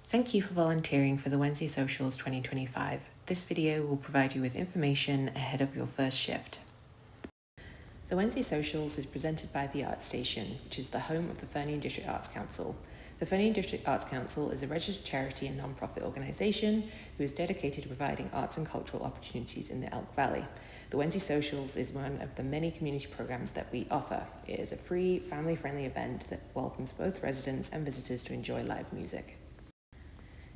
Thank you for volunteering for the Wednesday Socials 2025. This video will provide you with information ahead of your first shift. The Wednesday Socials is presented by the Art Station, which is the home of the Fernion District Arts Council. The Fernion District Arts Council is a registered charity and non-profit organisation who is dedicated to providing arts and cultural opportunities in the Elk Valley. The Wednesday Socials is one of the many community programs that we offer. It is a free, family-friendly event that welcomes both residents and visitors to enjoy live music.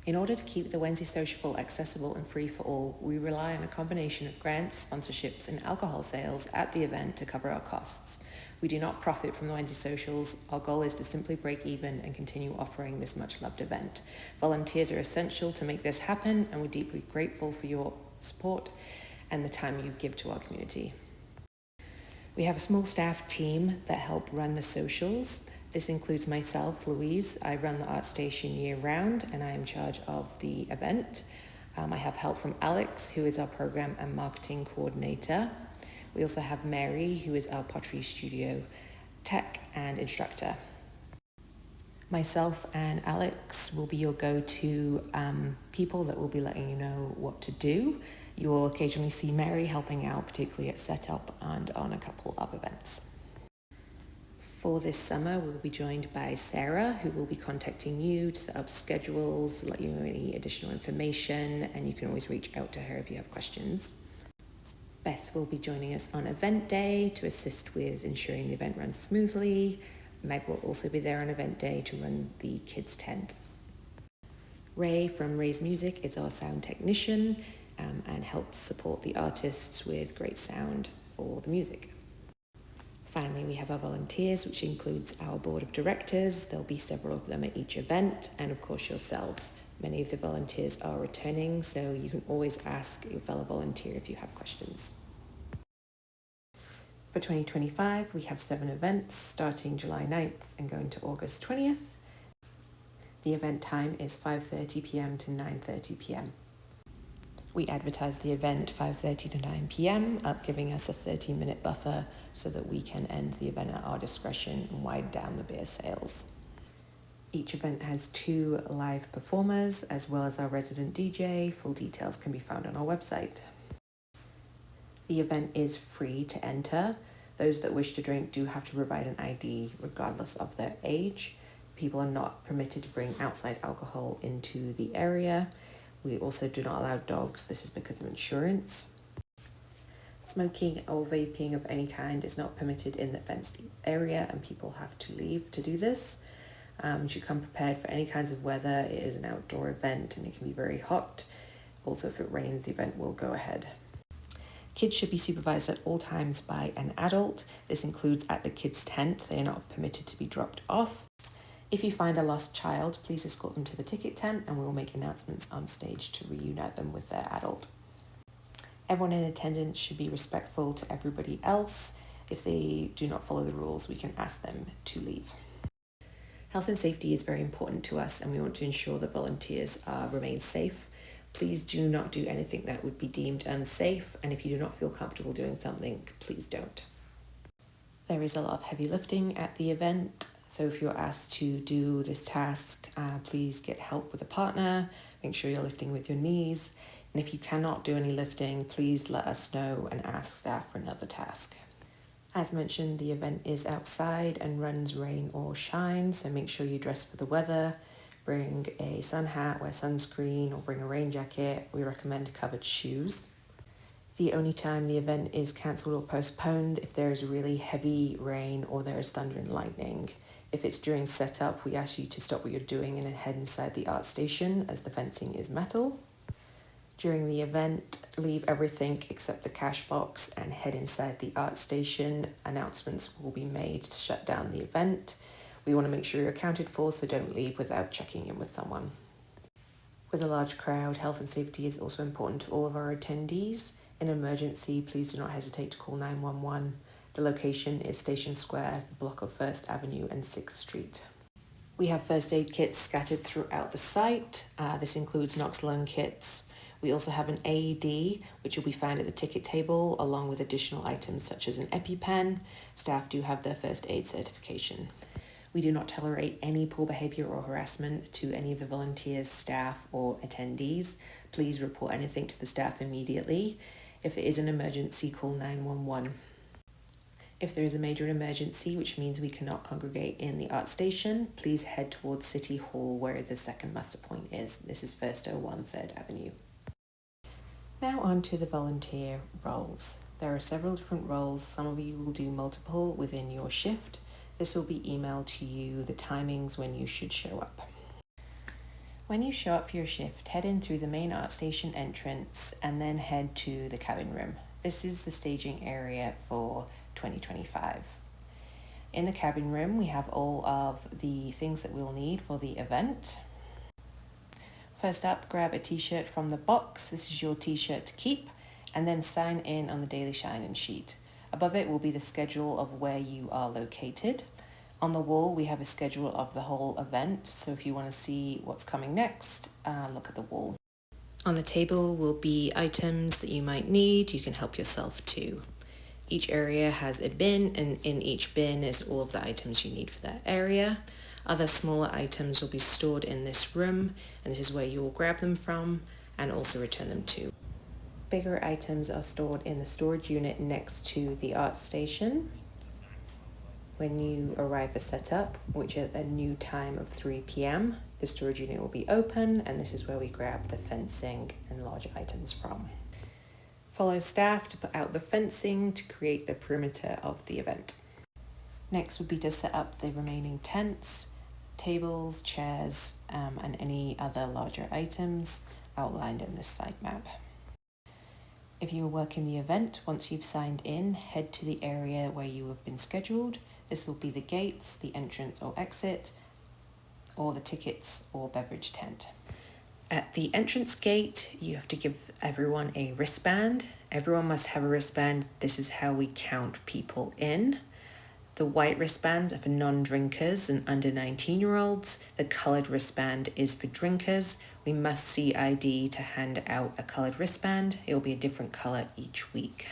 In order to keep the Wednesday Sociable accessible and free for all, we rely on a combination of grants, sponsorships, and alcohol sales at the event to cover our costs. We do not profit from the Wednesday Socials. Our goal is to simply break even and continue offering this much-loved event. Volunteers are essential to make this happen, and we're deeply grateful for your support and the time you give to our community. We have a small staff team that help run the socials. This includes myself, Louise. I run the Art Station year-round, and I am in charge of the event. I have help from Alex, who is our program and marketing coordinator. We also have Mary, who is our pottery studio tech and instructor. Myself and Alex will be your go-to people that will be letting you know what to do. You will occasionally see Mary helping out, particularly at setup and on a couple of events. For this summer, we'll be joined by Sarah, who will be contacting you to set up schedules, let you know any additional information, and you can always reach out to her if you have questions. Beth will be joining us on event day to assist with ensuring the event runs smoothly. Meg will also be there on event day to run the kids' tent. Ray from Ray's Music is our sound technician and helps support the artists with great sound for the music. Finally, we have our volunteers, which includes our board of directors. There'll be several of them at each event, and of course yourselves. Many of the volunteers are returning, so you can always ask your fellow volunteer if you have questions. For 2025, we have 7 events starting July 9th and going to August 20th. The event time is 5:30 p.m. to 9:30 p.m. We advertise the event 5:30 to 9 p.m., giving us a 30-minute buffer so that we can end the event at our discretion and wind down the beer sales. Each event has 2 live performers as well as our resident DJ. Full details can be found on our website. The event is free to enter. Those that wish to drink do have to provide an ID regardless of their age. People are not permitted to bring outside alcohol into the area. We also do not allow dogs. This is because of insurance. Smoking or vaping of any kind is not permitted in the fenced area, and people have to leave to do this. You should come prepared for any kinds of weather. It is an outdoor event and it can be very hot. Also, if it rains, the event will go ahead. Kids should be supervised at all times by an adult. This includes at the kids' tent. They are not permitted to be dropped off. If you find a lost child, please escort them to the ticket tent and we will make announcements on stage to reunite them with their adult. Everyone in attendance should be respectful to everybody else. If they do not follow the rules, we can ask them to leave. Health and safety is very important to us, and we want to ensure that volunteers remain safe. Please do not do anything that would be deemed unsafe, and if you do not feel comfortable doing something, please don't. There is a lot of heavy lifting at the event, so if you're asked to do this task, please get help with a partner. Make sure you're lifting with your knees, and if you cannot do any lifting, please let us know and ask staff for another task. As mentioned, the event is outside and runs rain or shine, so make sure you dress for the weather. Bring a sun hat, wear sunscreen, or bring a rain jacket. We recommend covered shoes. The only time the event is cancelled or postponed if there is really heavy rain or there is thunder and lightning. If it's during setup, we ask you to stop what you're doing and head inside the art station as the fencing is metal. During the event, leave everything except the cash box and head inside the art station. Announcements will be made to shut down the event. We want to make sure you're accounted for, so don't leave without checking in with someone. With a large crowd, health and safety is also important to all of our attendees. In an emergency, please do not hesitate to call 911. The location is Station Square, the block of 1st Avenue and 6th Street. We have first aid kits scattered throughout the site. This includes Noxalone kits. We also have an AED, which will be found at the ticket table, along with additional items such as an EpiPen. Staff do have their first aid certification. We do not tolerate any poor behaviour or harassment to any of the volunteers, staff or attendees. Please report anything to the staff immediately. If it is an emergency, call 911. If there is a major emergency, which means we cannot congregate in the art station, please head towards City Hall where the second muster point is. This is 101 3rd Avenue. Now on to the volunteer roles. There are several different roles. Some of you will do multiple within your shift. This will be emailed to you, the timings when you should show up. When you show up for your shift, head in through the main art station entrance and then head to the cabin room. This is the staging area for 2025. In the cabin room, we have all of the things that we'll need for the event. First up, grab a t-shirt from the box. This is your t-shirt to keep, and then sign in on the Daily Shine-In sheet. Above it will be the schedule of where you are located. On the wall, we have a schedule of the whole event, so if you want to see what's coming next, look at the wall. On the table will be items that you might need. You can help yourself to. Each area has a bin, and in each bin is all of the items you need for that area. Other smaller items will be stored in this room, and this is where you will grab them from and also return them to. Bigger items are stored in the storage unit next to the art station. When you arrive at setup, which is a new time of 3 p.m., the storage unit will be open, and this is where we grab the fencing and large items from. Follow staff to put out the fencing to create the perimeter of the event. Next would be to set up the remaining tents, tables, chairs, and any other larger items outlined in this site map. If you are working the event, once you've signed in, head to the area where you have been scheduled. This will be the gates, the entrance or exit, or the tickets or beverage tent. At the entrance gate, you have to give everyone a wristband. Everyone must have a wristband. This is how we count people in. The white wristbands are for non-drinkers and under 19-year-olds. The coloured wristband is for drinkers. We must see ID to hand out a coloured wristband. It will be a different colour each week.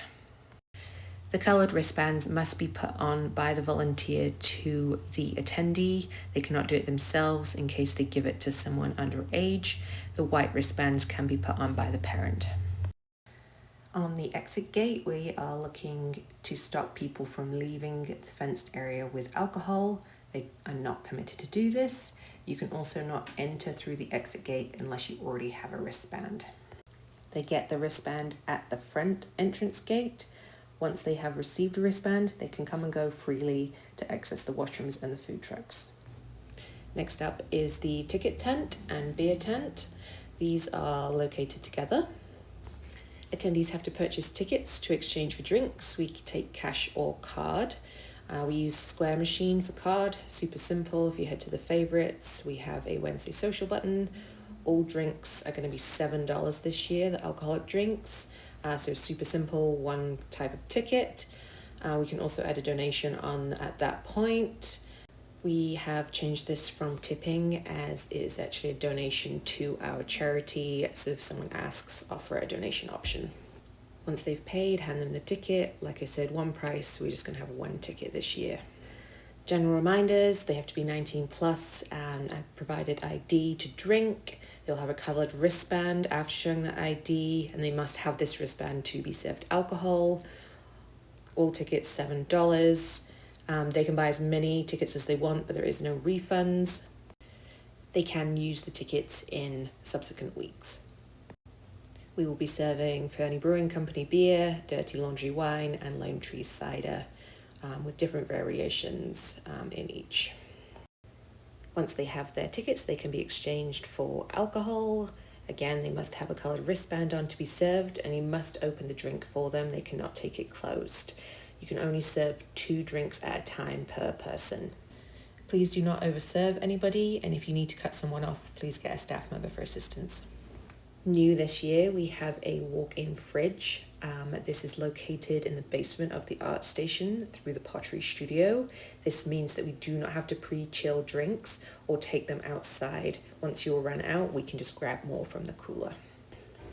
The coloured wristbands must be put on by the volunteer to the attendee. They cannot do it themselves in case they give it to someone underage. The white wristbands can be put on by the parent. On the exit gate, we are looking to stop people from leaving the fenced area with alcohol. They are not permitted to do this. You can also not enter through the exit gate unless you already have a wristband. They get the wristband at the front entrance gate. Once they have received a wristband, they can come and go freely to access the washrooms and the food trucks. Next up is the ticket tent and beer tent. These are located together. Attendees have to purchase tickets to exchange for drinks. We take cash or card. We use Square Machine for card, super simple. If you head to the favorites, we have a Wednesday social button. All drinks are going to be $7 this year, the alcoholic drinks. So super simple, one type of ticket. We can also add a donation on at that point. We have changed this from tipping as it is actually a donation to our charity. So if someone asks, offer a donation option. Once they've paid, hand them the ticket. Like I said, one price. We're just going to have one ticket this year. General reminders, they have to be 19 plus and I've provided ID to drink. They'll have a coloured wristband after showing the ID, and they must have this wristband to be served alcohol. All tickets $7. They can buy as many tickets as they want, but there is no refunds. They can use the tickets in subsequent weeks. We will be serving Fernie Brewing Company beer, Dirty Laundry wine, and Lone Tree cider with different variations in each. Once they have their tickets, they can be exchanged for alcohol. Again, they must have a coloured wristband on to be served, and you must open the drink for them. They cannot take it closed. You can only serve 2 drinks at a time per person. Please do not overserve anybody, and if you need to cut someone off, please get a staff member for assistance. New this year, we have a walk-in fridge. This is located in the basement of the art station through the pottery studio. This means that we do not have to pre-chill drinks or take them outside. Once you're run out, we can just grab more from the cooler.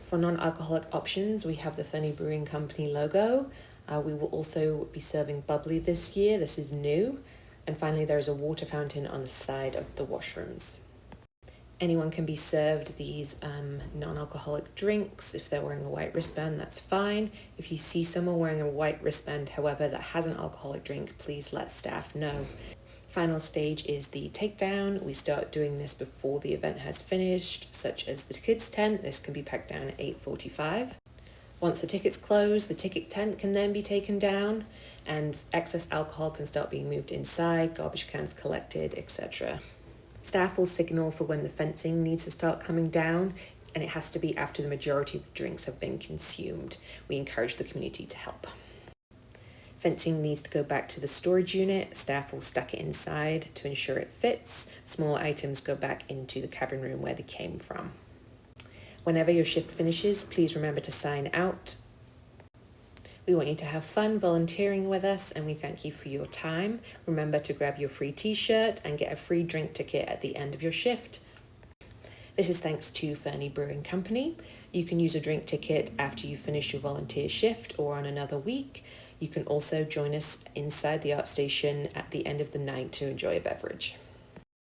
For non-alcoholic options, we have the Fernie Brewing Company logo. We will also be serving bubbly this year. This is new. And finally, there is a water fountain on the side of the washrooms. Anyone can be served these non-alcoholic drinks. If they're wearing a white wristband, that's fine. If you see someone wearing a white wristband, however, that has an alcoholic drink, please let staff know. Final stage is the takedown. We start doing this before the event has finished, such as the kids tent. This can be packed down at 8:45. Once the tickets close, the ticket tent can then be taken down and excess alcohol can start being moved inside, garbage cans collected, etc. Staff will signal for when the fencing needs to start coming down, and it has to be after the majority of the drinks have been consumed. We encourage the community to help. Fencing needs to go back to the storage unit. Staff will stack it inside to ensure it fits. Smaller items go back into the cabin room where they came from. Whenever your shift finishes, please remember to sign out. We want you to have fun volunteering with us, and we thank you for your time. Remember to grab your free t-shirt and get a free drink ticket at the end of your shift. This is thanks to Fernie Brewing Company. You can use a drink ticket after you finish your volunteer shift or on another week. You can also join us inside the art station at the end of the night to enjoy a beverage.